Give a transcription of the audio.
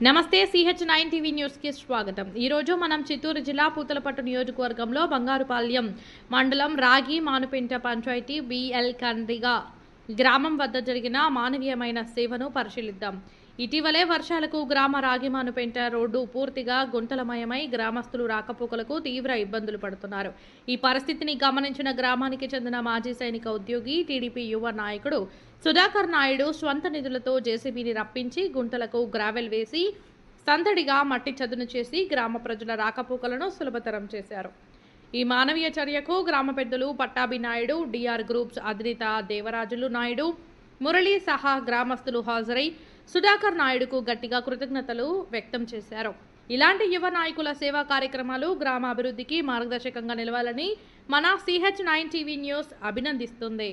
నమస్తే CH9 TV news కి స్వాగతం। ఈ రోజు మనం చిత్తూరు జిల్లా పూతలపట్టు నియోజకవర్గంలో బంగారుపాళ్యం మండలం రాగి మానుపెంట పంచాయతీ బిఎల్ కండ్రిగా గ్రామం వద్ద జరిగిన మానవీయమైన సేవను పరిశీలిద్దాం। ఇటీవలే వర్షాలకు గ్రామ రాగి మానుపెంట రోడ్డు పూర్తిగా గుంటలమయమై గ్రామస్తులు రాకపోకలకు తీవ్ర ఇబ్బందులు పడుతున్నారు। ఈ పరిస్థితిని గమనించిన గ్రామానికి చెందిన మాజీ సైనిక ఉద్యోగి టీడీపీ యువ నాయకుడు సుధాకర్ నాయుడు స్వంత నిధులతో జేసీబీని రప్పించి గుంటలకు గ్రావెల్ వేసి సందడిగా మట్టి చదును చేసి గ్రామ ప్రజల రాకపోకలను సులభతరం చేశారు। ఈ మానవీయ చర్యకు గ్రామ పెద్దలు పట్టాభి నాయుడు, డిఆర్ గ్రూప్స్ అధినేత దేవరాజులు నాయుడు, మురళి సహా గ్రామస్తులు హాజరై సుధాకర్ నాయుడుకు గట్టిగా కృతజ్ఞతలు వ్యక్తం చేశారు। ఇలాంటి యువ నాయకుల సేవా కార్యక్రమాలు గ్రామ అభివృద్ధికి మార్గదర్శకంగా నిలవాలని మన CH9 టీవీ న్యూస్ అభినందిస్తుంది।